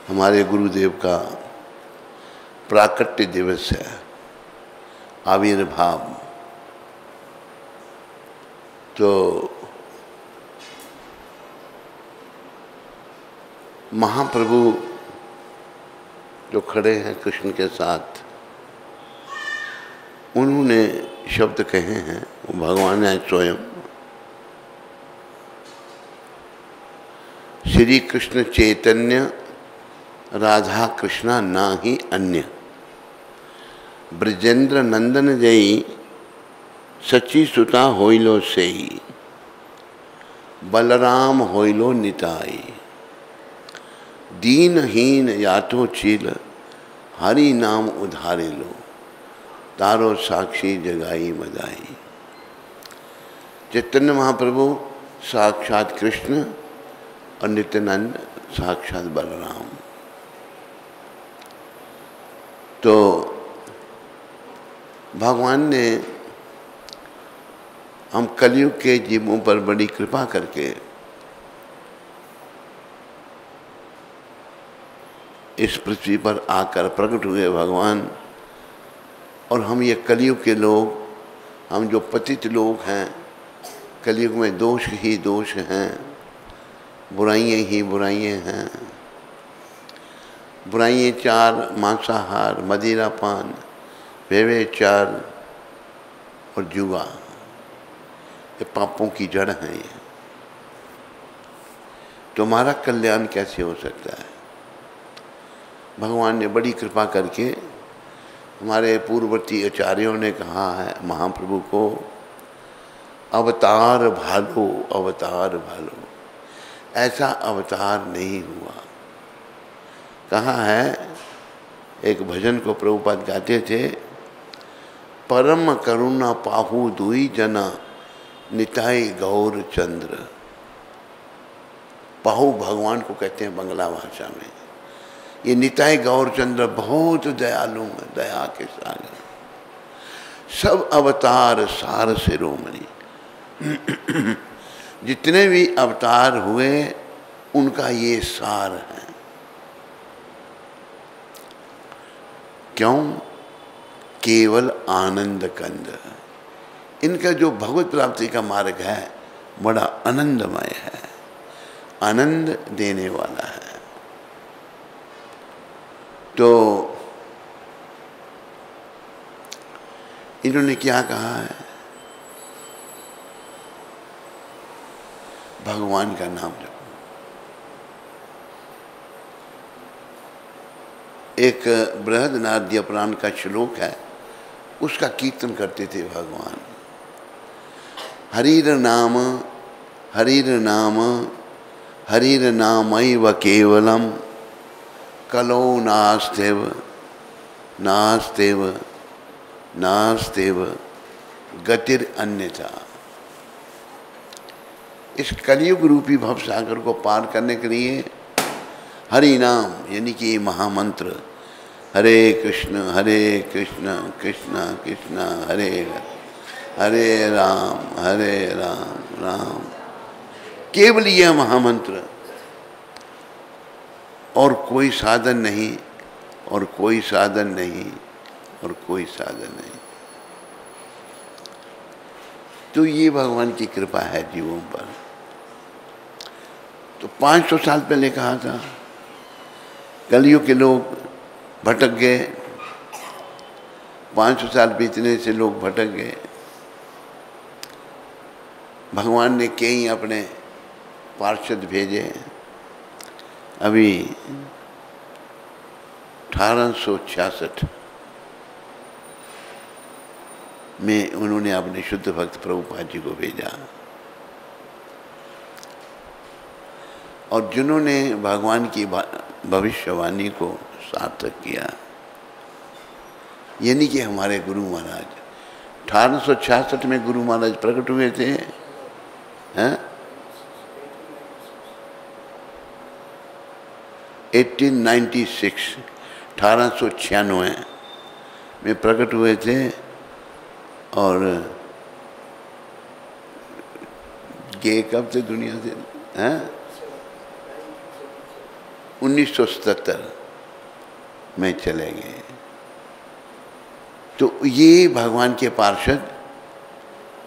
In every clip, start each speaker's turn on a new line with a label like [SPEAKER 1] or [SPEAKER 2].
[SPEAKER 1] हमारे गुरुदेव का प्राकट्य दिवस है, आविर्भाव। तो महाप्रभु जो खड़े हैं कृष्ण के साथ, उन्होंने शब्द कहे हैं, वो भगवान है स्वयं। श्री कृष्ण चैतन्य राधा कृष्णा ना ही अन्य, ब्रजेंद्र नंदन जई सची सुता होइलो सेई, बलराम होइलो निताई, दीनहीन यातो चील हरि नाम उधारे लो, तारो साक्षी जगाई मदाई। चैतन्य महाप्रभु साक्षात कृष्ण और नित्यानंद साक्षात बलराम। तो भगवान ने हम कलयुग के जीवों पर बड़ी कृपा करके इस पृथ्वी पर आकर प्रकट हुए भगवान। और हम ये कलयुग के लोग, हम जो पतित लोग हैं, कलयुग में दोष ही दोष हैं, बुराइयां ही बुराइयां हैं। बुराइयां चार, मांसाहार, मदिरापान, व्यभिचार और जुआ, ये पापों की जड़ हैं। ये तुम्हारा कल्याण कैसे हो सकता है? भगवान ने बड़ी कृपा करके, हमारे पूर्ववर्ती आचार्यों ने कहा है महाप्रभु को, अवतार भालो, अवतार भालो। ऐसा अवतार नहीं हुआ। कहा है, एक भजन को प्रभुपाद गाते थे, परम करुणा पाहु दुई जना निताई गौर चंद्र। पाहु भगवान को कहते हैं बंगला भाषा में। ये निताई गौर चंद्र बहुत दयालु है, दया के सागर, सब अवतार सार शिरोमणि। जितने भी अवतार हुए उनका ये सार है। क्यों? केवल आनंद कंद। इनका जो भगवत प्राप्ति का मार्ग है बड़ा आनंदमय है, आनंद देने वाला है। तो इन्होंने क्या कहा है? भगवान का नाम जपो। एक बृहदनाद्य पुराण का श्लोक है, उसका कीर्तन करते थे भगवान। हरिर नाम, हरिर नाम, हरिर नामैव केवलम, कलो नास्तेव, नास्तेव, नास्तेव गतिर अन्यथा। इस कलयुग रूपी भवसागर को पार करने के लिए हरि नाम यानी कि ये महामंत्र, हरे कृष्ण कृष्ण कृष्ण हरे हरे, हरे राम राम, केवल यह महामंत्र, और कोई साधन नहीं, और कोई साधन नहीं, और कोई साधन नहीं। तो ये भगवान की कृपा है जीवों पर। तो 500 साल पहले कहा था, कलयुग के लोग भटक गए। 500 साल बीतने से लोग भटक गए। भगवान ने कई अपने पार्षद भेजे। अभी 1866 में उन्होंने अपने शुद्ध भक्त प्रभुपाद जी को भेजा, और जिन्होंने भगवान की भविष्यवाणी को सार्थक किया, यानी कि हमारे गुरु महाराज 1866 में गुरु महाराज प्रकट हुए थे। हैं 1896 में प्रकट हुए थे, और गए कब से दुनिया से? हैं 1977 में चले गए। तो ये भगवान के पार्षद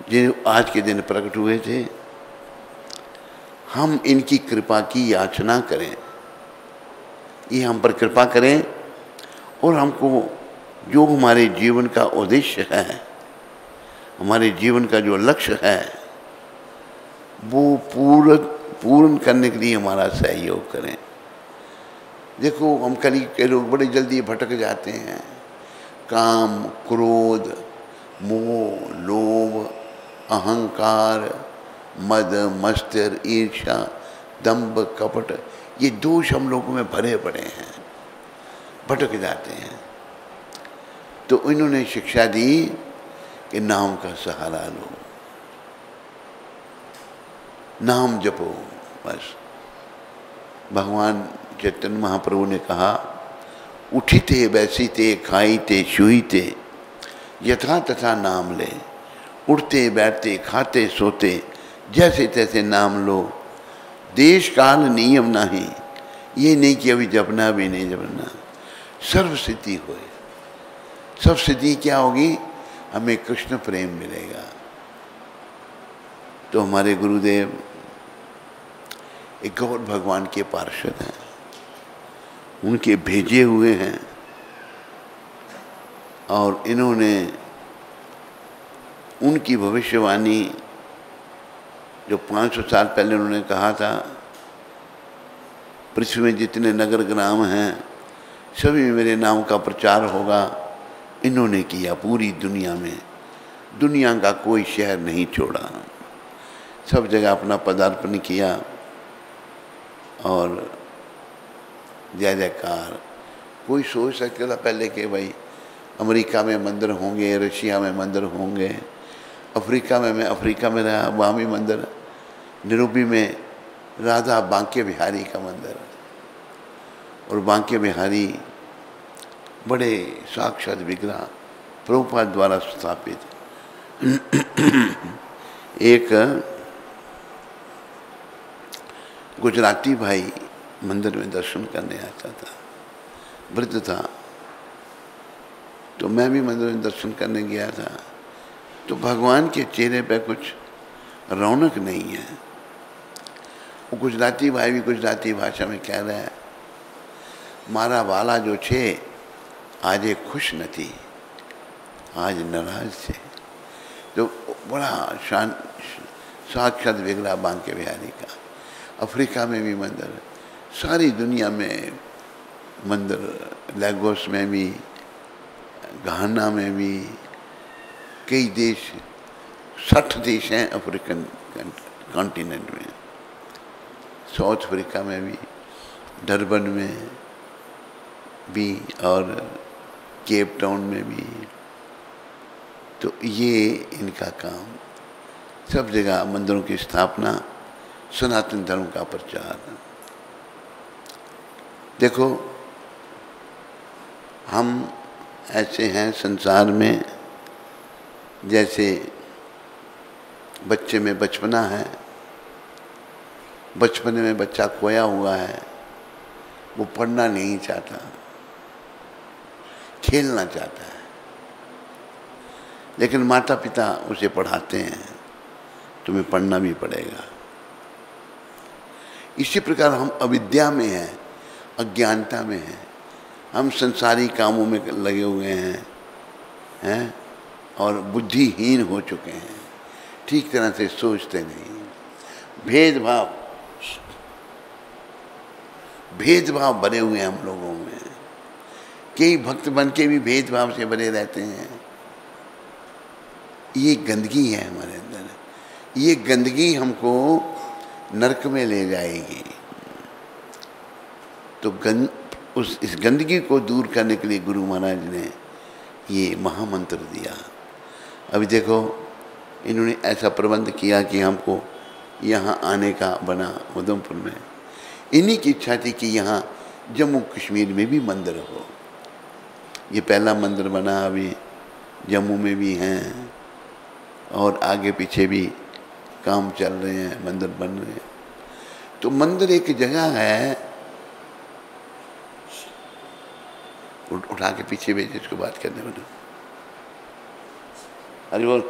[SPEAKER 1] जो आज के दिन प्रकट हुए थे, हम इनकी कृपा की याचना करें, ये हम पर कृपा करें और हमको जो हमारे जीवन का उद्देश्य है, हमारे जीवन का जो लक्ष्य है, वो पूर्ण करने के लिए हमारा सहयोग करें। देखो, हम कई लोग बड़े जल्दी भटक जाते हैं। काम, क्रोध, मोह, लोभ, अहंकार, मद, मत्सर, ईर्ष्या, दंभ, कपट, ये दोष हम लोगों में भरे पड़े हैं, भटक जाते हैं। तो इन्होंने शिक्षा दी कि नाम का सहारा लो, नाम जपो बस। भगवान चैतन्य महाप्रभु ने कहा, उठिते बैसीते खाईते छुईते यथा तथा नाम ले, उठते बैठते खाते सोते जैसे तैसे नाम लो, देश काल नियम नहीं, ये नहीं कि अभी जपना भी नहीं जपना, सर्व सिद्धि होए। सब सिद्धि क्या होगी? हमें कृष्ण प्रेम मिलेगा। तो हमारे गुरुदेव एक और भगवान के पार्षद हैं, उनके भेजे हुए हैं, और इन्होंने उनकी भविष्यवाणी जो 500 साल पहले उन्होंने कहा था, पृथ्वी में जितने नगर ग्राम हैं सभी में मेरे नाम का प्रचार होगा, इन्होंने किया। पूरी दुनिया में, दुनिया का कोई शहर नहीं छोड़ा, सब जगह अपना पदार्पण किया और जय जयकार। कोई सोच सकता था पहले कि भाई अमेरिका में मंदिर होंगे, रशिया में मंदिर होंगे, अफ्रीका में, मैं अफ्रीका में रहा, वहाँ भी मंदिर, निरूपी में राधा बांके बिहारी का मंदिर, और बांके बिहारी बड़े साक्षात विग्रह प्रभुपाद द्वारा स्थापित। एक गुजराती भाई मंदिर में दर्शन करने आता था, वृद्ध था, तो मैं भी मंदिर में दर्शन करने गया था। तो भगवान के चेहरे पे कुछ रौनक नहीं है। वो गुजराती भाई भी गुजराती भाषा में कह रहा है, मारा वाला जो छे आज खुश नहीं, आज नाराज थे। तो बड़ा शान साक्षात विग्रह बांके बिहारी का। अफ्रीका में भी मंदिर, सारी दुनिया में मंदिर, लेगोस में भी, घाना में भी, कई देश, 60 देश हैं अफ्रीकन कॉन्टिनेंट में, साउथ अफ्रीका में भी, डरबन में भी और केप टाउन में भी। तो ये इनका काम, सब जगह मंदिरों की स्थापना, सनातन धर्म का प्रचार। देखो, हम ऐसे हैं संसार में जैसे बच्चे में बचपना है, बचपने में बच्चा खोया हुआ है, वो पढ़ना नहीं चाहता, खेलना चाहता है, लेकिन माता पिता उसे पढ़ाते हैं, तुम्हें पढ़ना भी पड़ेगा। इसी प्रकार हम अविद्या में हैं, अज्ञानता में हैं, हम संसारी कामों में लगे हुए हैं और बुद्धिहीन हो चुके हैं, ठीक तरह से सोचते नहीं। भेदभाव भरे हुए हैं हम लोगों में। कई भक्त बन के भी भेदभाव से भरे रहते हैं। ये गंदगी है हमारे अंदर, ये गंदगी हमको नरक में ले जाएगी। तो इस गंदगी को दूर करने के लिए गुरु महाराज ने ये महामंत्र दिया। अभी देखो, इन्होंने ऐसा प्रबंध किया कि हमको यहाँ आने का बना उधमपुर में। इन्हीं की इच्छा थी कि यहाँ जम्मू कश्मीर में भी मंदिर हो। ये पहला मंदिर बना, अभी जम्मू में भी हैं और आगे पीछे भी काम चल रहे हैं, मंदिर बन रहे हैं। तो मंदिर एक जगह है उठा के पीछे भेजे, इसको बात करने वाले। अरे बोल,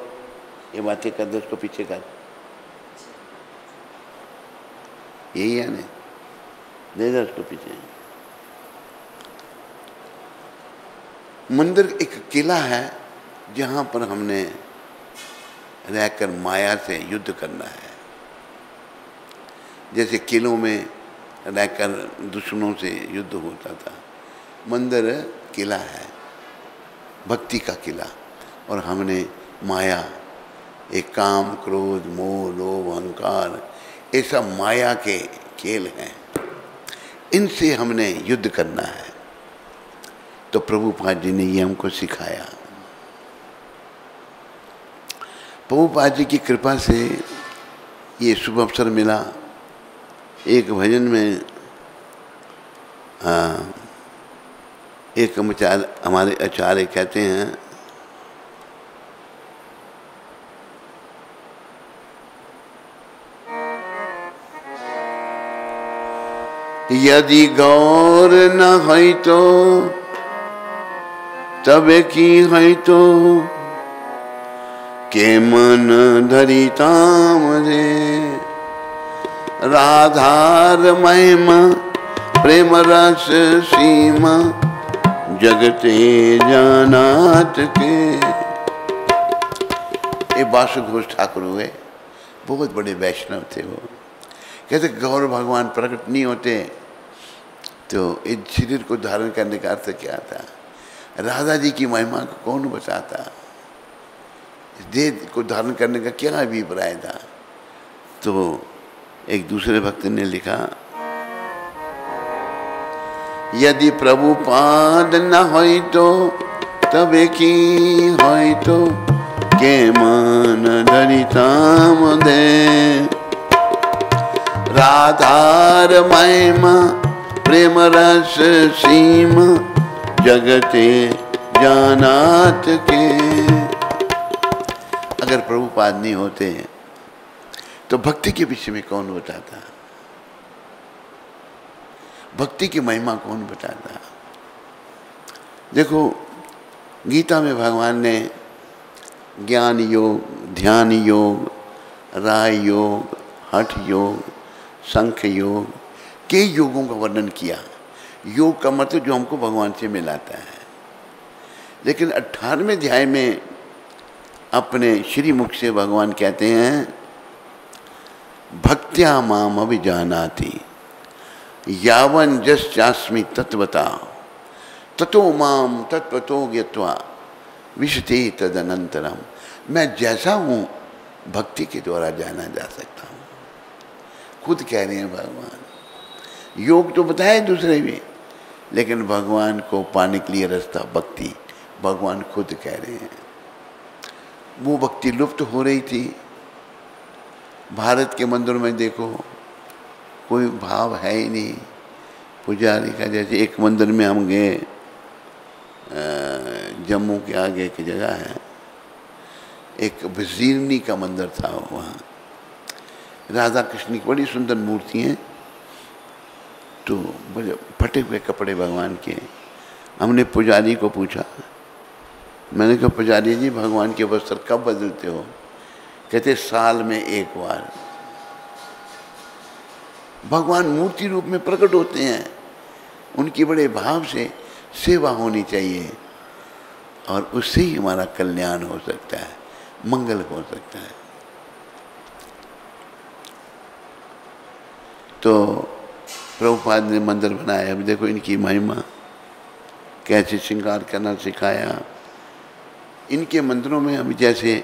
[SPEAKER 1] ये बातें कर दो, उसको पीछे कर। यही है ना, दे दो उसको पीछे। मंदिर एक किला है जहाँ पर हमने रहकर माया से युद्ध करना है। जैसे किलों में रहकर दुश्मनों से युद्ध होता था, मंदिर किला है, भक्ति का किला। और हमने माया, एक काम, क्रोध, मोह, लोभ, अहंकार, ये सब माया के खेल हैं, इनसे हमने युद्ध करना है। तो प्रभुपाद जी ने ये हमको सिखाया। प्रभुपाद जी की कृपा से ये शुभ अवसर मिला। एक भजन में एक हमारे आचार्य कहते हैं, यदि गौर न है तो तबे की है तो के मन धरिताम रे। राधार महिमा प्रेम रस सीमा जगते जानात के। ये बासु घोष ठाकुर हुए, बहुत बड़े वैष्णव थे वो। कहते गौर भगवान प्रकट नहीं होते तो इस शरीर को धारण करने का अर्थ क्या था? राधा जी की महिमा को कौन बताता? देह को धारण करने का क्या अभिप्राय था? तो एक दूसरे भक्त ने लिखा, यदि प्रभुपाद न होई तो तबे की होई तो के मन धरिताम दे। राधार महिमा प्रेम रस सीमा जगते जानात के। अगर प्रभुपाद नहीं होते तो भक्ति के विषय में कौन बताता? भक्ति की महिमा कौन बताता? देखो, गीता में भगवान ने ज्ञान योग, ध्यान योग, राय योग, हठ योग, संख्य योग के योगों का वर्णन किया। योग का मतलब जो हमको भगवान से मिलाता है। लेकिन 18वें अध्याय में अपने श्री मुख से भगवान कहते हैं, भक्त्या माम अभिजानाति यावन जस्यास्मि तत्वता ततो माम तत्वतो ज्ञत्वा विशते तदनंतरम। मैं जैसा हूँ भक्ति के द्वारा जाना जा सकता हूँ। खुद कह रहे हैं भगवान। योग तो बताए दूसरे भी, लेकिन भगवान को पाने के लिए रास्ता भक्ति, भगवान खुद कह रहे हैं। वो भक्ति लुप्त हो रही थी। भारत के मंदिरों में देखो, कोई भाव है ही नहीं पुजारी का। जैसे एक मंदिर में हम गए, जम्मू के आगे की जगह है, एक वजीरनी का मंदिर था। वहाँ राधा कृष्ण की बड़ी सुंदर मूर्ति हैं, तो बड़े फटे हुए कपड़े भगवान के। हमने पुजारी को पूछा, मैंने कहा पुजारी जी भगवान के वस्त्र कब बदलते हो? कहते साल में एक बार। भगवान मूर्ति रूप में प्रकट होते हैं, उनकी बड़े भाव से सेवा होनी चाहिए और उससे ही हमारा कल्याण हो सकता है, मंगल हो सकता है। तो प्रभुपाद ने मंदिर बनाया। अभी देखो इनकी महिमा, कैसे श्रृंगार करना सिखाया। इनके मंदिरों में अभी जैसे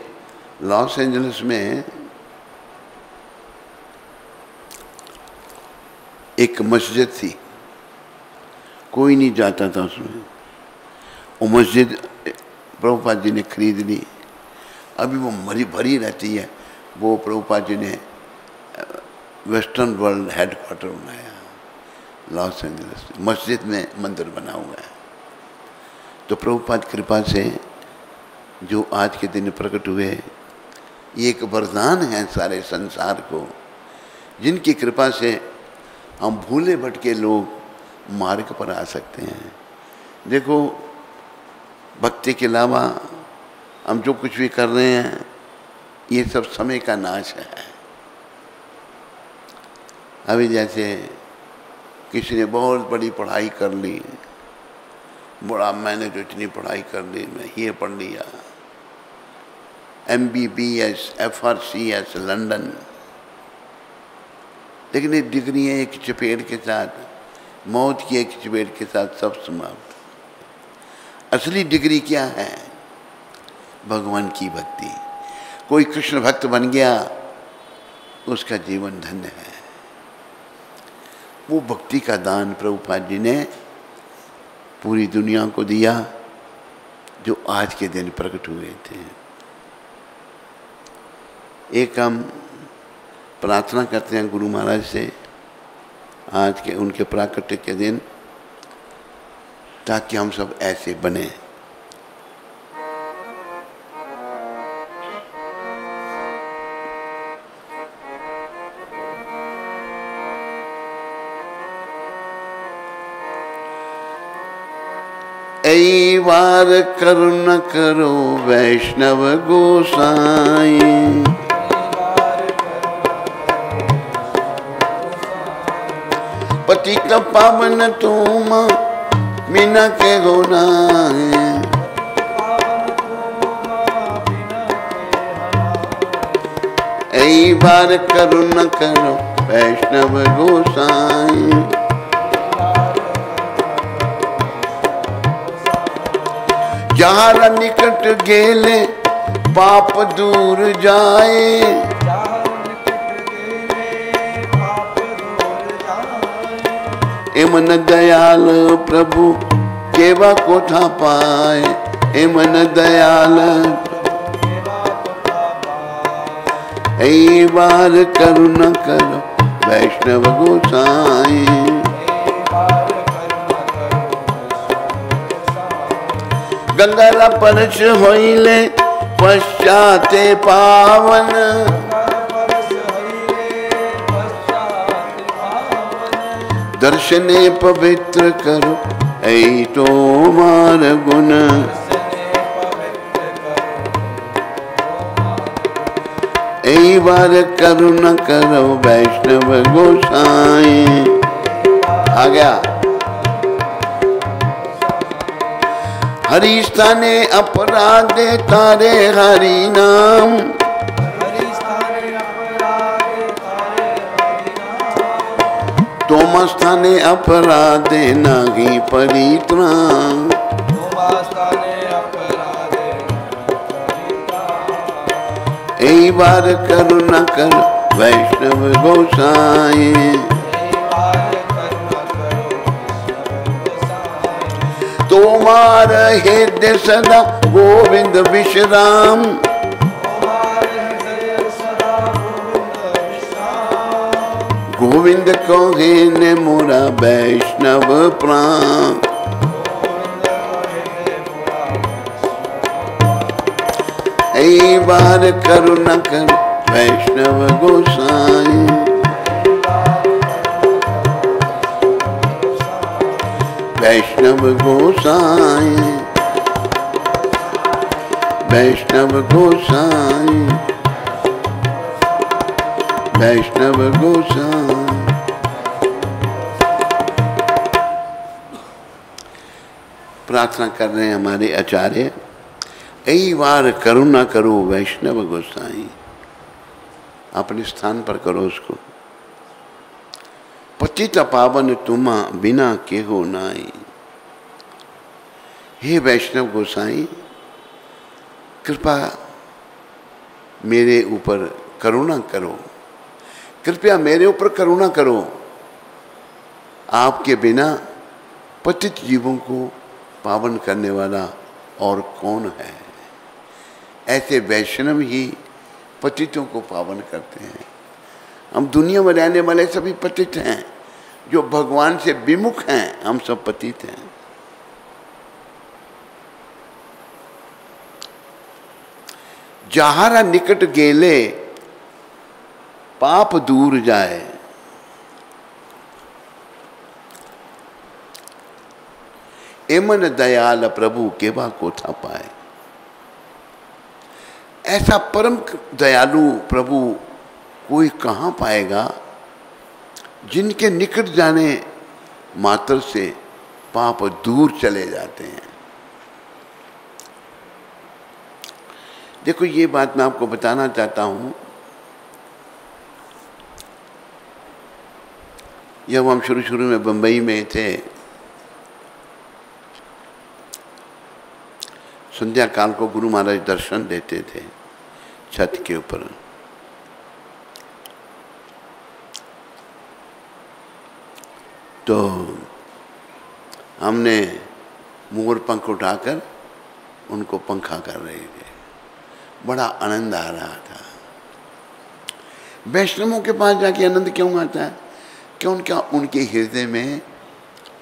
[SPEAKER 1] लॉस एंजलिस में एक मस्जिद थी, कोई नहीं जाता था उसमें। वो मस्जिद प्रभुपाद जी ने खरीद ली, अभी वो भरी रहती है। वो प्रभुपाद जी ने वेस्टर्न वर्ल्ड हेडक्वार्टर बनाया लॉस एंजलिस, मस्जिद में मंदिर बना हुआ है। तो प्रभुपाद कृपा से जो आज के दिन प्रकट हुए, ये एक वरदान है सारे संसार को, जिनकी कृपा से हम भूले भटके लोग मार्ग पर आ सकते हैं। देखो, भक्ति के अलावा हम जो कुछ भी कर रहे हैं ये सब समय का नाश है। अभी जैसे किसी ने बहुत बड़ी पढ़ाई कर ली, बड़ा मैंने तो इतनी पढ़ाई कर ली, मैं ये पढ़ लिया, MBBS FRCS लंदन, लेकिन ये डिग्री है एक चपेट के साथ, मौत की एक चपेट के साथ सब समाप्त। असली डिग्री क्या है? भगवान की भक्ति। कोई कृष्ण भक्त बन गया, उसका जीवन धन्य है। वो भक्ति का दान प्रभुपाद जी ने पूरी दुनिया को दिया, जो आज के दिन प्रकट हुए थे। एक हम प्रार्थना करते हैं गुरु महाराज से आज के उनके प्राकट्य के दिन, ताकि हम सब ऐसे बने। ऐ वार करुण करो वैष्णव गोसाई, पतित पावन तुम बिना के गुनाह, ऐ वार करुण करो वैष्णव गोसाई, जहाँ निकट गेले पाप दूर जाए, एमन दयाल प्रभु केवा को था पाए, एमन दयाल ऐ बार करुण करो वैष्णव गोसाई, गंगा परश होइले पश्चाते पावन, दर्शने पवित्र करो ऐ तो मार गुण, ऐ बार करुण करो वैष्णव गोसाई। आ गया। हरि स्थाने अपराधे तारे हरि नाम, तोम स्थाने अपराधे नाही परित्राण, ऐ बार करुण कर वैष्णव गोसाई, तोमार हृदय सदा गोविंद विश्राम, गोविंद कहे ने मोरा वैष्णव प्राण, ऐ बार करुण कर वैष्णव गोसाई, वैष्णव गोसाई, वैष्णव गोसाई, वैष्णव गोसाई। प्रार्थना कर रहे हैं हमारे आचार्य, ऐ बार करुणा करो वैष्णव गोसाई। अपने स्थान पर करो उसको। पतित पावन तुमा बिना के हो नाई। हे वैष्णव गोसाई, कृपा मेरे ऊपर करुणा करो, कृपया मेरे ऊपर करुणा करो। आपके बिना पतित जीवों को पावन करने वाला और कौन है? ऐसे वैष्णव ही पतितों को पावन करते हैं। हम दुनिया में रहने वाले सभी पतित हैं, जो भगवान से विमुख हैं, हम सब पतित हैं। जहारा निकट गेले पाप दूर जाए। एमन दयाल प्रभु केवा को था पाए। ऐसा परम दयालु प्रभु कोई कहाँ पाएगा जिनके निकट जाने मात्र से पाप दूर चले जाते हैं। देखो ये बात मैं आपको बताना चाहता हूं। जब हम शुरू में बंबई में थे, संध्या काल को गुरु महाराज दर्शन देते थे छत के ऊपर। तो हमने मोर पंख उठाकर उनको पंखा कर रहे थे। बड़ा आनंद आ रहा था। वैष्णवों के पास जाके आनंद क्यों आता है? क्यों? क्या उनके हृदय में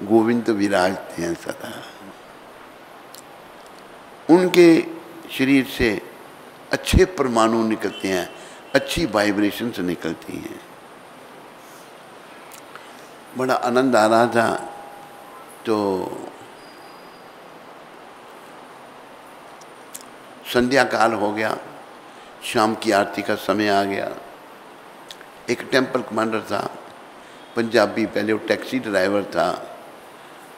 [SPEAKER 1] गोविंद विराजते हैं सदा। उनके शरीर से अच्छे परमाणु निकलते हैं, अच्छी वाइब्रेशंस निकलती हैं। बड़ा आनंद आ रहा था। तो संध्या काल हो गया, शाम की आरती का समय आ गया। एक टेंपल कमांडर था, पंजाबी, पहले वो टैक्सी ड्राइवर था।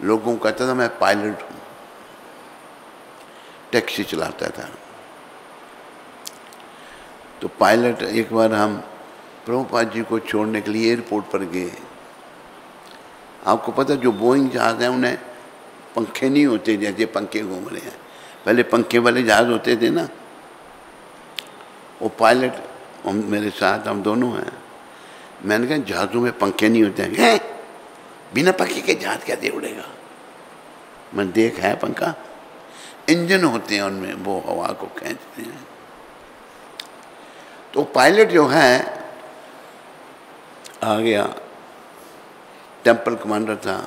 [SPEAKER 1] लोगों को कहता था मैं पायलट हूँ, टैक्सी चलाता था। तो पायलट, एक बार हम प्रभुपाद जी को छोड़ने के लिए एयरपोर्ट पर गए। आपको पता जो बोइंग जहाज है उन्हें पंखे नहीं होते जैसे पंखे घूम रहे हैं। पहले पंखे वाले जहाज होते थे ना। वो पायलट मेरे साथ, हम दोनों हैं। मैंने कहा जहाज़ों में पंखे नहीं होते हैं। बिना पंखे के जहाज कैसे उड़ेगा? मैं देख है पंखा, इंजन होते हैं उनमें, वो हवा को खींचते हैं। तो पायलट जो है आ गया, टेंपल कमांडर था।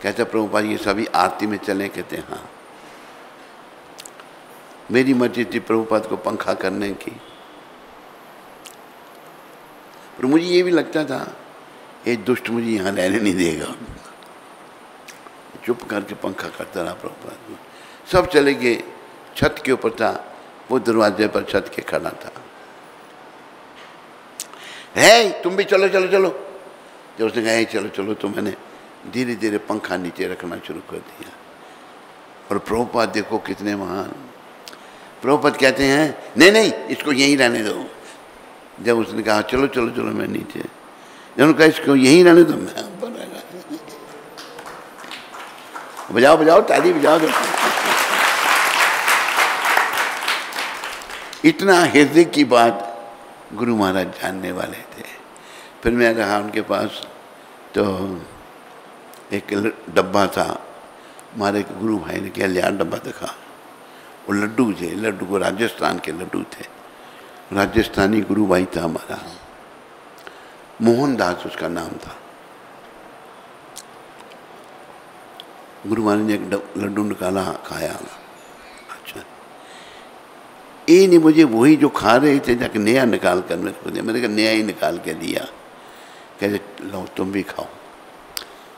[SPEAKER 1] कहते प्रभुपाद ये सभी आरती में चले? कहते हाँ। मेरी मर्जी थी प्रभुपाद को पंखा करने की, पर मुझे ये भी लगता था ये दुष्ट मुझे यहाँ रहने नहीं देगा। चुप करके पंखा करता रहा प्रभुपाद को। सब चले गए। छत के ऊपर था, वो दरवाजे पर छत के खड़ा था। है तुम भी चलो चलो चलो। जब उसने कहा चलो चलो तो मैंने धीरे धीरे पंखा नीचे रखना शुरू कर दिया। और प्रभुपाद देखो कितने महान। प्रभुपाद कहते हैं नहीं नहीं इसको यहीं रहने दो। जब उसने कहा चलो चलो चलो मैं नीचे, जब उन्होंने कहा इसको यहीं रहने दो, मैं ऊपर रहेगा। बजाओ बजाओ ताली बजाओ। इतना हृदय की बात गुरु महाराज जानने वाले थे। फिर मैं रहा उनके पास, तो एक डब्बा था। हमारे गुरु भाई ने क्या लिया डब्बा दिखा। वो लड्डू थे, लड्डू को राजस्थान के लड्डू थे। राजस्थानी गुरु भाई था हमारा, मोहनदास उसका नाम था। गुरु महाराज ने एक लड्डू निकाला, खाया। अच्छा ये नहीं, मुझे वही जो खा रहे थे जाके नया निकाल कर मेरे को दिया। मैंने कहा नया ही निकाल के दिया। कहते लो तुम भी खाओ।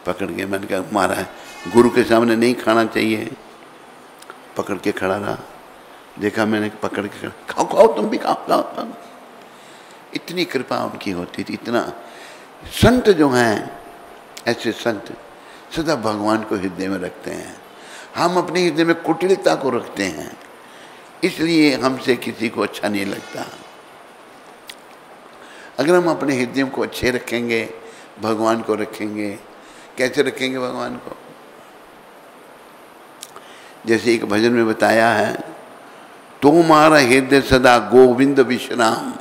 [SPEAKER 1] पकड़ के मैंने कहा महाराज गुरु के सामने नहीं खाना चाहिए। पकड़ के खड़ा रहा, देखा मैंने, पकड़ के खाओ खाओ तुम भी खाओ खाओ खाओ। इतनी कृपा उनकी होती थी। इतना संत जो हैं, ऐसे संत सदा भगवान को हृदय में रखते हैं। हम अपने हृदय में कुटिलता को रखते हैं, इसलिए हमसे किसी को अच्छा नहीं लगता। अगर हम अपने हृदय को अच्छे रखेंगे, भगवान को रखेंगे। कैसे रखेंगे भगवान को? जैसे एक भजन में बताया है, तुम्हारा हृदय सदा गोविंद विश्राम,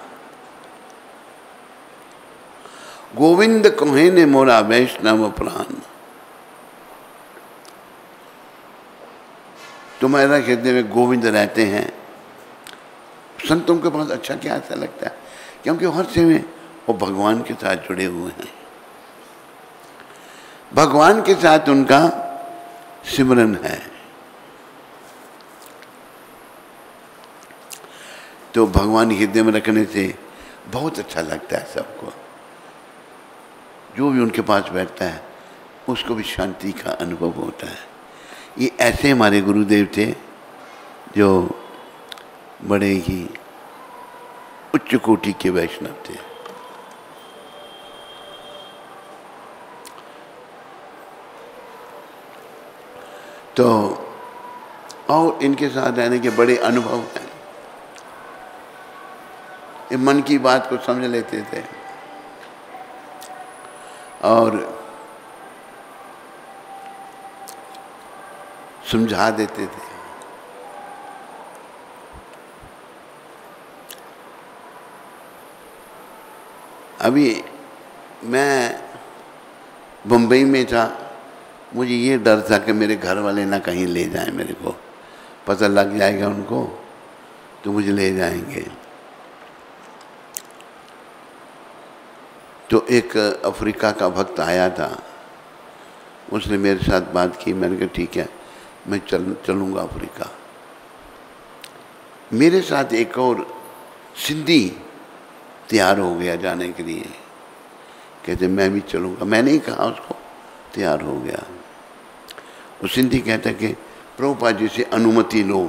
[SPEAKER 1] गोविंद कहे ने मोरा वैष्णव प्राण। तुम्हारा हृदय में गोविंद रहते हैं। संतों के पास अच्छा क्या ऐसा लगता है? क्योंकि हर समय वो भगवान के साथ जुड़े हुए हैं। भगवान के साथ उनका सिमरन है। तो भगवान हृदय में रखने से बहुत अच्छा लगता है सबको। जो भी उनके पास बैठता है उसको भी शांति का अनुभव होता है। ये ऐसे हमारे गुरुदेव थे जो बड़े ही उच्च कोटि के वैष्णव थे। तो और इनके साथ रहने के बड़े अनुभव हैं। ये मन की बात को समझ लेते थे और समझा देते थे। अभी मैं बम्बई में था, मुझे ये डर था कि मेरे घर वाले ना कहीं ले जाएं, मेरे को पता लग जाएगा उनको तो मुझे ले जाएंगे। तो एक अफ्रीका का भक्त आया था, उसने मेरे साथ बात की। मैंने कहा ठीक है, मैं चलूँगा अफ्रीका। मेरे साथ एक और सिंधी तैयार हो गया जाने के लिए, कहते मैं भी चलूँगा। मैंने ही कहा उसको, तैयार हो गया। वो सिंधी कहता कि प्रभुपाद जी से अनुमति लो।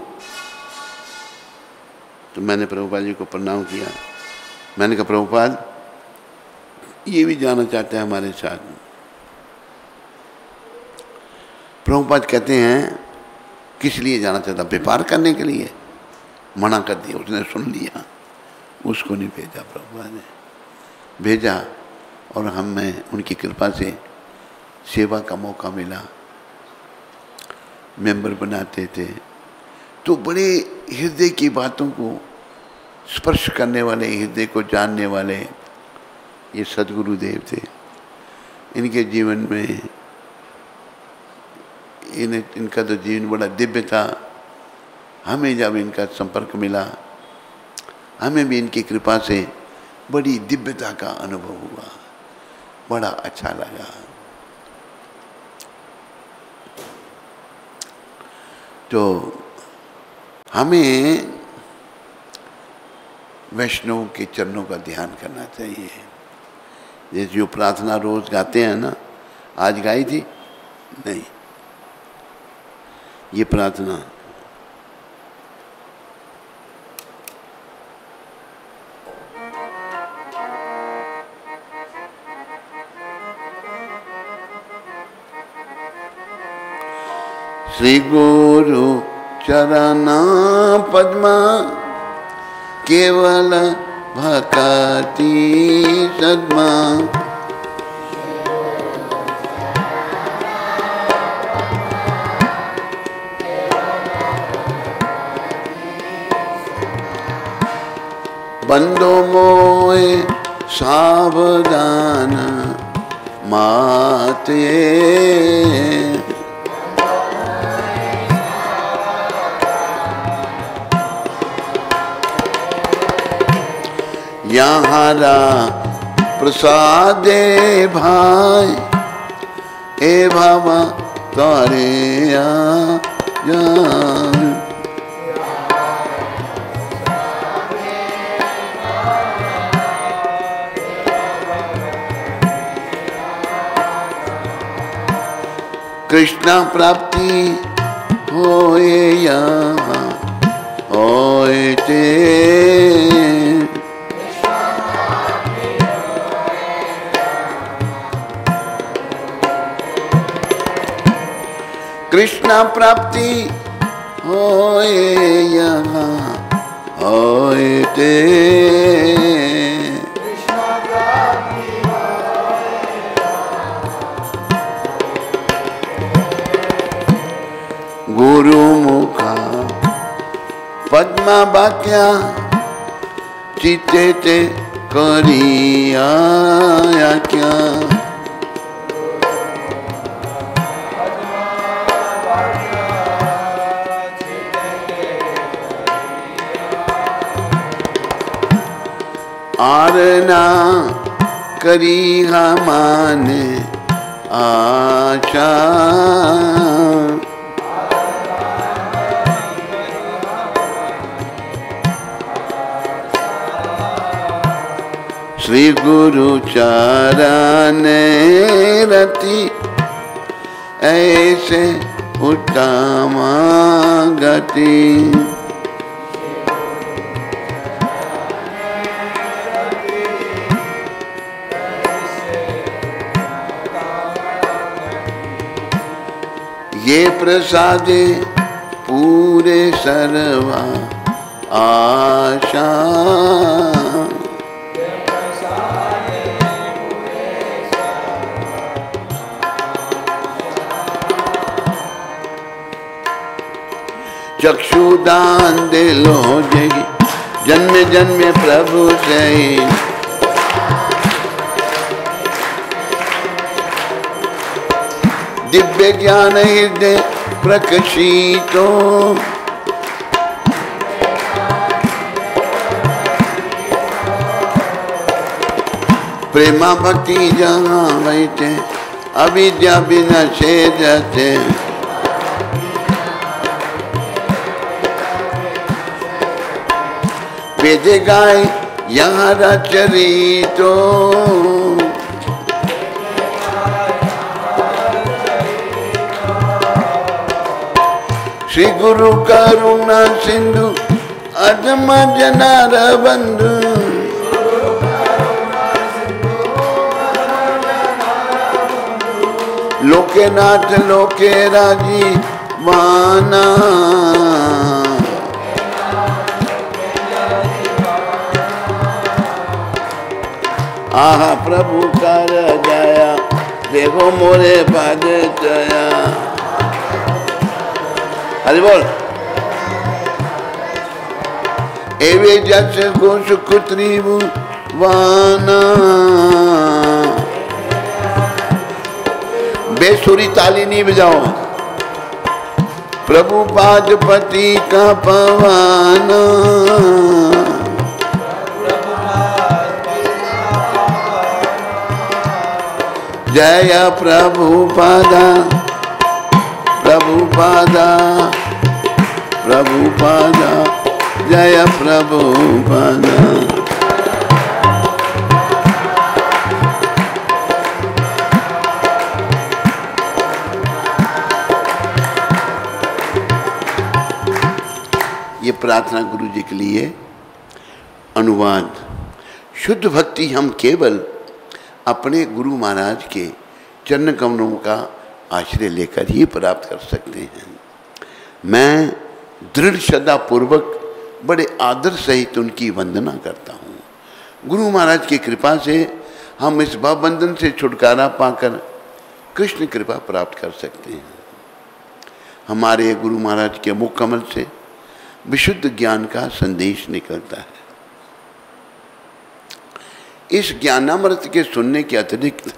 [SPEAKER 1] तो मैंने प्रभुपाद जी को प्रणाम किया। मैंने कहा प्रभुपाद ये भी जाना चाहते हैं हमारे साथ। प्रभुपाद कहते हैं किस लिए जाना चाहता? व्यापार करने के लिए। मना कर दिया, उसने सुन लिया, उसको नहीं भेजा। प्रभुपाद ने भेजा और हमें उनकी कृपा से सेवा का मौका मिला, मेंबर बनाते थे। तो बड़े हृदय की बातों को स्पर्श करने वाले, हृदय को जानने वाले ये सद्गुरुदेव थे। इनके जीवन में इनका तो जीवन बड़ा दिव्य था। हमें जब इनका संपर्क मिला, हमें भी इनकी कृपा से बड़ी दिव्यता का अनुभव हुआ, बड़ा अच्छा लगा। तो हमें वैष्णव के चरणों का ध्यान करना चाहिए। जैसे जो प्रार्थना रोज गाते हैं ना, आज गाई थी नहीं, ये प्रार्थना श्री गुरु चरणा पद्मा केवल भक्ति सद्मा बंदो मोए सावधान माते यहाँ प्रसादे भाई ए बाबा तारे कृष्ण प्राप्ति होए यहाँ होए ते कृष्ण प्राप्ति होए यहाँ होए ते गुरु मुखा पद्मा वाक्या चिते ते करिया क्या आरना करी माने आशा श्री गुरु चरण रति ऐसे उत्तम गति। ये प्रसादे पूरे सर्वा आशा। चक्षुदान दिलो जगी जन्मे जन्मे प्रभु सही। दिव्य ज्ञान हृदय प्रकाशितो। प्रेमा भक्ति जहाँ बैठे अविद्या बिना छेदते। वेद गाय यहाँ रचरितो। श्री गुरु करुणा सिंधु अधम जनार बंधु। लोके नाथ लोके राजी माना। आहा प्रभु कर जाया देखो मोरे पद जया। हरि बोल। एवे जस घोष कुत्रीबु वाना। बेसुरी ताली नहीं बजाओ। प्रभु पादपति का पवाना। जय प्रभुपादा प्रभुपादा प्रभुपादा जय प्रभुपादा। ये प्रार्थना गुरु जी के लिए अनुवाद। शुद्ध भक्ति हम केवल अपने गुरु महाराज के चरण कमलों का आश्रय लेकर ही प्राप्त कर सकते हैं। मैं दृढ़ श्रद्धा पूर्वक बड़े आदर सहित उनकी वंदना करता हूँ। गुरु महाराज की कृपा से हम इस भवबंधन से छुटकारा पाकर कृष्ण कृपा प्राप्त कर सकते हैं। हमारे गुरु महाराज के मुख कमल से विशुद्ध ज्ञान का संदेश निकलता है। इस ज्ञानामृत के सुनने के अतिरिक्त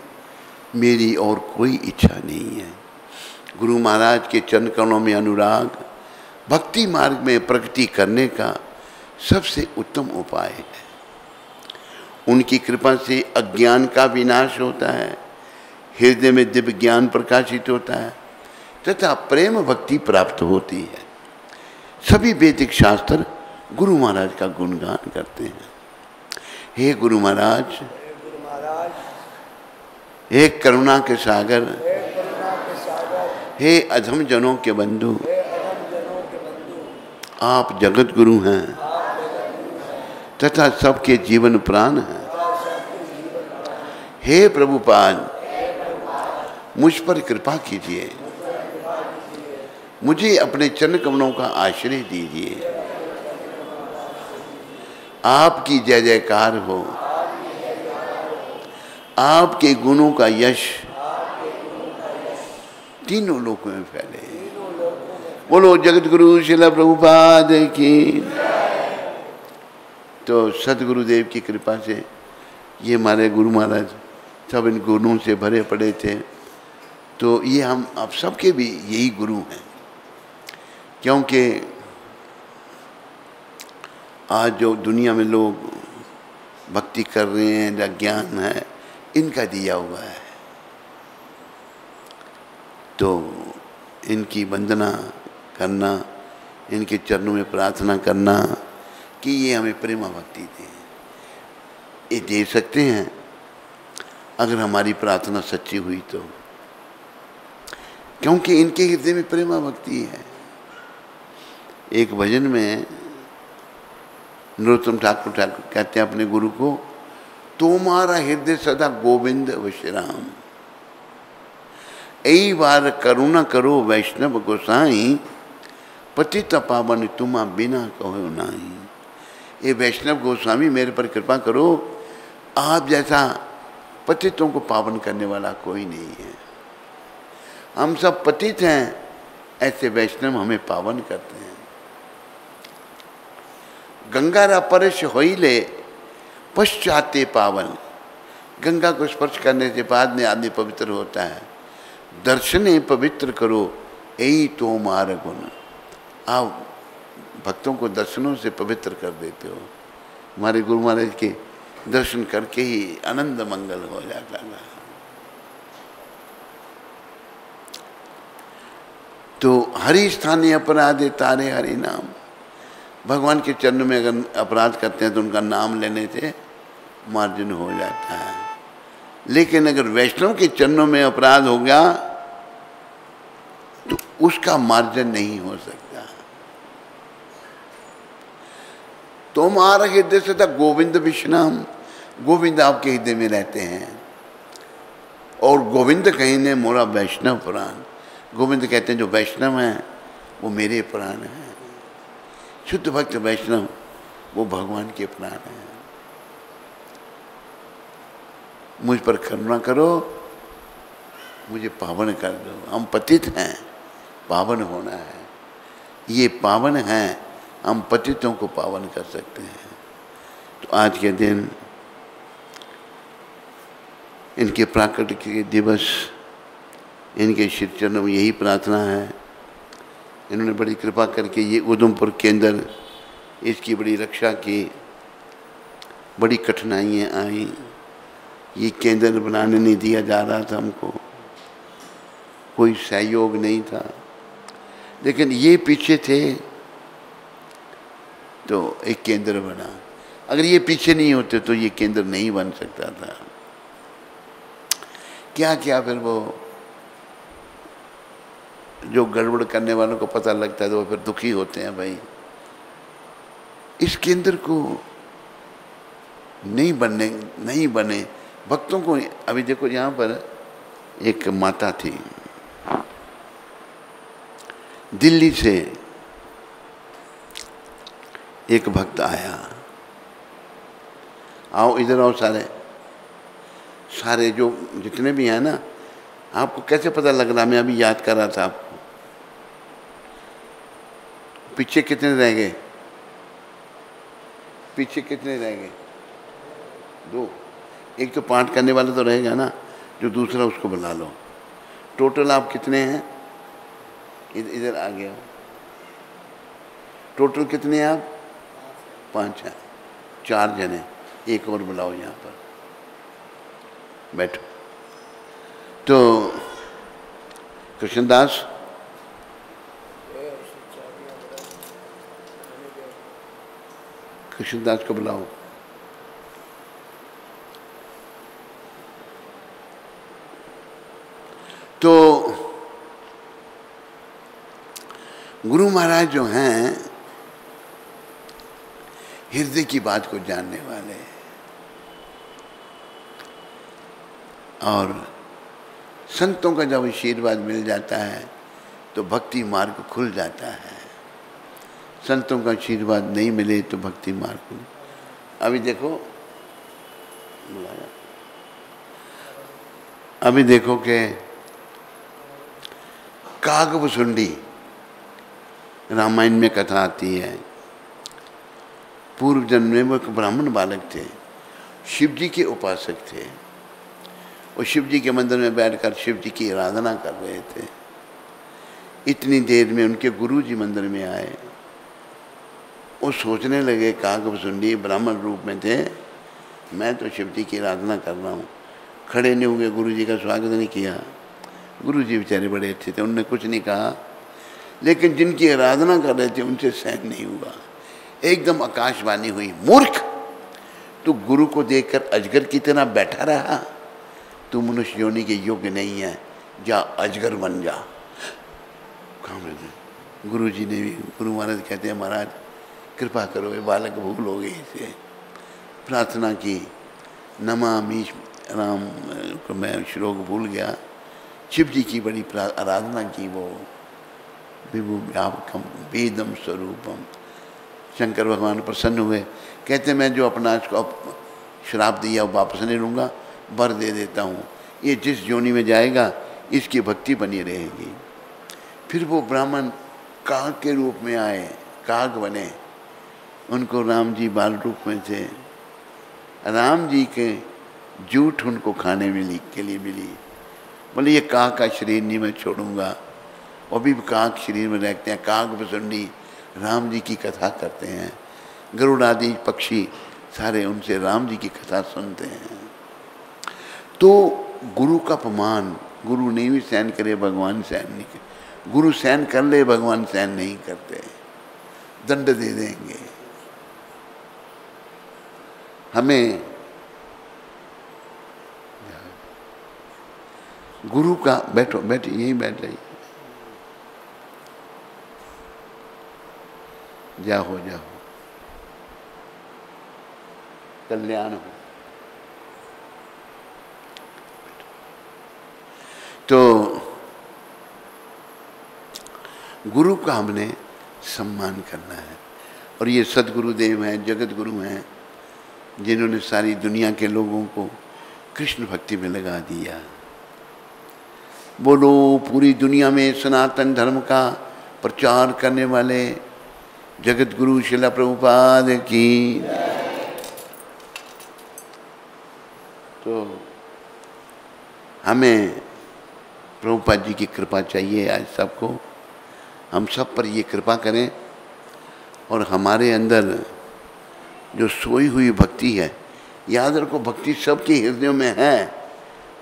[SPEAKER 1] मेरी और कोई इच्छा नहीं है। गुरु महाराज के चरण कमलों में अनुराग भक्ति मार्ग में प्रगति करने का सबसे उत्तम उपाय है। उनकी कृपा से अज्ञान का विनाश होता है, हृदय में दिव्य ज्ञान प्रकाशित होता है तथा प्रेम भक्ति प्राप्त होती है। सभी वैदिक शास्त्र गुरु महाराज का गुणगान करते हैं। हे गुरु महाराज, हे करुणा के सागर, हे अधम जनों के बंधु, आप जगत गुरु हैं तथा सबके जीवन प्राण हैं। हे प्रभुपाद, मुझ पर कृपा कीजिए, मुझे अपने चरण कमलों का आश्रय दीजिए। आपकी जय जयकार हो, आपके गुणों का यश तीनों लोकों में फैले। बोलो जगत गुरु श्रील प्रभुपाद की। तो सदगुरुदेव की कृपा से ये हमारे गुरु महाराज सब इन गुणों से भरे पड़े थे। तो ये हम आप सबके भी यही गुरु हैं, क्योंकि आज जो दुनिया में लोग भक्ति कर रहे हैं या ज्ञान है, इनका दिया हुआ है। तो इनकी वंदना करना, इनके चरणों में प्रार्थना करना कि ये हमें प्रेम भक्ति दें, ये दे सकते हैं अगर हमारी प्रार्थना सच्ची हुई तो। क्योंकि इनके हृदय में प्रेमा भक्ति है। एक भजन में नरोत्तम ठाकुर कहते हैं अपने गुरु को, तुम्हारा हृदय सदा गोविंद विश्राम, यही बार करुणा करो वैष्णव गोसाई, पतित पावन तुमा बिना कहो नाही। ये वैष्णव गोस्वामी मेरे पर कृपा करो, आप जैसा पतितों को पावन करने वाला कोई नहीं है। हम सब पतित हैं, ऐसे वैष्णव हमें पावन करते हैं। गंगा परश होइले पश्चाते पावन, गंगा को स्पर्श करने के बाद में आदमी पवित्र होता है। दर्शने पवित्र करो यही तो मार गुण, आप भक्तों को दर्शनों से पवित्र कर देते हो। हमारे गुरु महाराज के दर्शन करके ही आनंद मंगल हो जाता है। तो हरि स्थानीय अपराध तारे हरि नाम, भगवान के चरण में अगर अपराध करते हैं तो उनका नाम लेने से मार्जन हो जाता है। लेकिन अगर वैष्णव के चरणों में अपराध हो गया तो उसका मार्जन नहीं हो सकता। तुम्हारा हृदय से था गोविंद विश्राम, गोविंद आपके हृदय में रहते हैं। और गोविंद कहेंगे मोरा वैष्णव प्राण, गोविंद कहते हैं जो वैष्णव हैं वो मेरे प्राण हैं। शुद्ध भक्त वैष्णव वो भगवान के प्राण हैं। मुझ पर करुणा करो, मुझे पावन कर दो। हम पतित हैं, पावन होना है। ये पावन हैं, हम पतितों को पावन कर सकते हैं। तो आज के दिन इनके प्राकट्य दिवस, इनके श्री चरणों में यही प्रार्थना है। इन्होंने बड़ी कृपा करके ये उधमपुर केंद्र, इसकी बड़ी रक्षा की। बड़ी कठिनाइयाँ आई, ये केंद्र बनाने नहीं दिया जा रहा था हमको, कोई सहयोग नहीं था। लेकिन ये पीछे थे तो एक केंद्र बना। अगर ये पीछे नहीं होते तो ये केंद्र नहीं बन सकता था। क्या क्या फिर वो जो गड़बड़ करने वालों को पता लगता है तो वो फिर दुखी होते हैं। भाई इस केंद्र को नहीं बने भक्तों को। अभी देखो यहाँ पर एक माता थी, दिल्ली से एक भक्त आया, आओ इधर आओ सारे जो जितने भी हैं ना, आपको कैसे पता लग रहा? मैं अभी याद कर रहा था आपको। पीछे कितने रह गए? पीछे कितने रह गए? 2। एक तो पाठ करने वाला तो रहेगा ना, जो दूसरा उसको बुला लो। टोटल आप कितने हैं? इधर आ गया। टोटल कितने हैं आप? 5 हैं। 4 जने, एक और बुलाओ यहाँ पर, बैठो। तो कृष्णदास, कृष्णदास को बुलाओ। तो गुरु महाराज जो हैं हृदय की बात को जानने वाले, और संतों का जब आशीर्वाद मिल जाता है तो भक्ति मार्ग खुल जाता है। संतों का आशीर्वाद नहीं मिले तो भक्ति मार्ग खुल। अभी देखो कि कागभुसुंडी रामायण में कथा आती है। पूर्व जन्म में वो एक ब्राह्मण बालक थे, शिव जी के उपासक थे। और शिव जी के मंदिर में बैठकर शिव जी की आराधना कर रहे थे। इतनी देर में उनके गुरु जी मंदिर में आए। वो सोचने लगे, कागभुसुंडी ब्राह्मण रूप में थे, मैं तो शिव जी की आराधना कर रहा हूँ। खड़े नहीं हुए, गुरु जी का स्वागत नहीं किया। गुरु जी बेचारे बड़े अच्छे थे, उन्होंने कुछ नहीं कहा। लेकिन जिनकी आराधना कर रहे थे उनसे सहन नहीं हुआ। एकदम आकाशवाणी हुई, मूर्ख, तू गुरु को देखकर अजगर की तरह बैठा रहा, तू मनुष्य योनि के योग्य नहीं है, जा अजगर बन जा। काम रहते। गुरु जी ने भी, गुरु महाराज कहते हैं महाराज कृपा करो ये बालक भूल हो गई इसे, प्रार्थना की नमामि राम को मैं श्लोक भूल गया, शिव जी की बड़ी आराधना की, वो विभु व्यापकम वेदम स्वरूपम। शंकर भगवान प्रसन्न हुए, कहते मैं जो अपना इसको श्राप दिया वो वापस नहीं लूँगा, वर दे देता हूँ, ये जिस योनि में जाएगा इसकी भक्ति बनी रहेगी। फिर वो ब्राह्मण काग के रूप में आए, काग बने, उनको राम जी बाल रूप में थे, राम जी के जूठ उनको खाने मिली के लिए मिली, बोले ये काग का शरीर नहीं मैं छोड़ूंगा। और भी काग शरीर में रहते हैं, काग बसुंडी राम जी की कथा करते हैं, गरुड़ आदि पक्षी सारे उनसे राम जी की कथा सुनते हैं। तो गुरु का अपमान, गुरु नहीं भी सहन करे भगवान सहन नहीं करे, गुरु सहन कर ले भगवान सहन नहीं करते, दंड दे देंगे हमें। गुरु का बैठो, बैठे यहीं बैठ जाइए, जाओ जाओ, कल्याण हो। तो गुरु का हमने सम्मान करना है, और ये सदगुरुदेव हैं, जगत गुरु हैं, जिन्होंने सारी दुनिया के लोगों को कृष्ण भक्ति में लगा दिया। बोलो पूरी दुनिया में सनातन धर्म का प्रचार करने वाले जगत गुरु श्रील प्रभुपाद की। तो हमें प्रभुपाद जी की कृपा चाहिए आज सबको, हम सब पर ये कृपा करें, और हमारे अंदर जो सोई हुई भक्ति है, याद रखो भक्ति सबके हृदयों में है,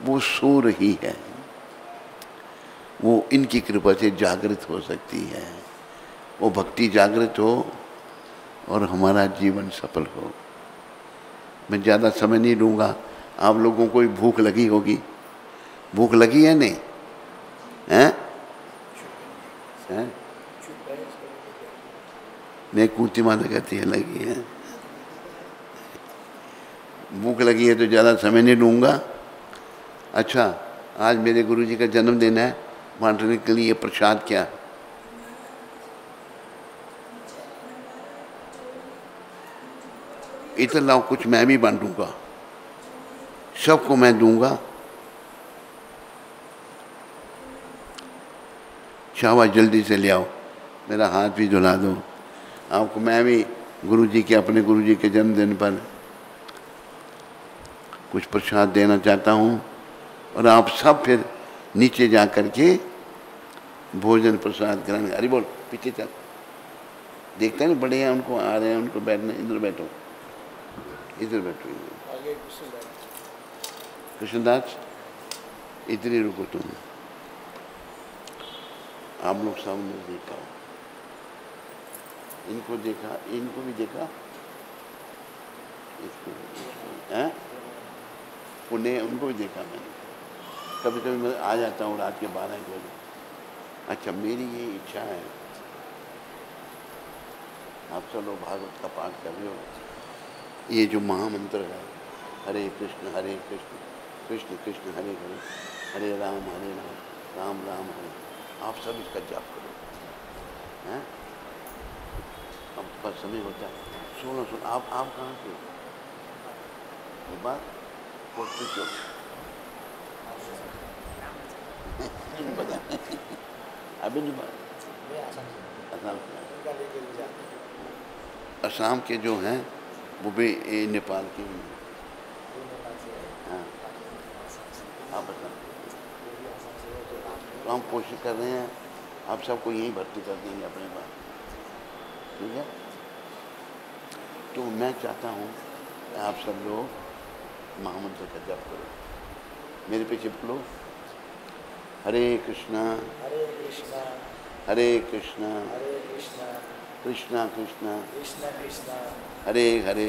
[SPEAKER 1] वो सो रही है, वो इनकी कृपा से जागृत हो सकती है। वो भक्ति जागृत हो और हमारा जीवन सफल हो। मैं ज़्यादा समय नहीं लूँगा, आप लोगों को भूख लगी होगी, भूख लगी है नहीं हैं? मैं कूती माता कहती है लगी है, भूख लगी है तो ज़्यादा समय नहीं लूँगा। अच्छा, आज मेरे गुरुजी का जन्मदिन है, बांटने के लिए प्रसाद क्या, इधर लाओ, कुछ मैं भी बांटूंगा, सबको मैं दूंगा। शाबाश, जल्दी से ले आओ, मेरा हाथ भी धुला दो। आपको मैं भी गुरुजी के, अपने गुरुजी के जन्मदिन पर कुछ प्रसाद देना चाहता हूँ, और आप सब फिर नीचे जा कर के भोजन प्रसाद कराएंगे। अरे बोल, पीछे चल, देखते हैं ना बड़े हैं, उनको आ रहे हैं, उनको बैठना, इधर बैठो, इधर बैठो, कृष्णदास इधर ही रुको तुम, आप लोग सामने देखा, इनको देखा, इनको भी देखा, इसको हैं, उन्हें उनको भी देखा मैंने। कभी कभी मैं आ जाता हूँ रात के 12 बजे। अच्छा, मेरी ये इच्छा है, आप सब लोग भागवत का पाठ कर रहे हो, ये जो महामंत्र है हरे कृष्ण कृष्ण कृष्ण हरे हरे, हरे राम राम राम हरे, आप सब इसका जाप करो हैं। अब तो समय होता है, सुनो सुनो, आप कहाँ से एक बात अभी नहीं असम के जो हैं वो भी नेपाल के हैं। हाँ, आप बता, तो हम कोशिश कर रहे हैं आप सबको यहीं भर्ती कर देंगे अपने पास, ठीक है। तो मैं चाहता हूँ आप सब लोग महामंत्र का जप करो, मेरे पीछे बोलो, हरे कृष्णा हरे कृष्णा कृष्णा कृष्णा हरे हरे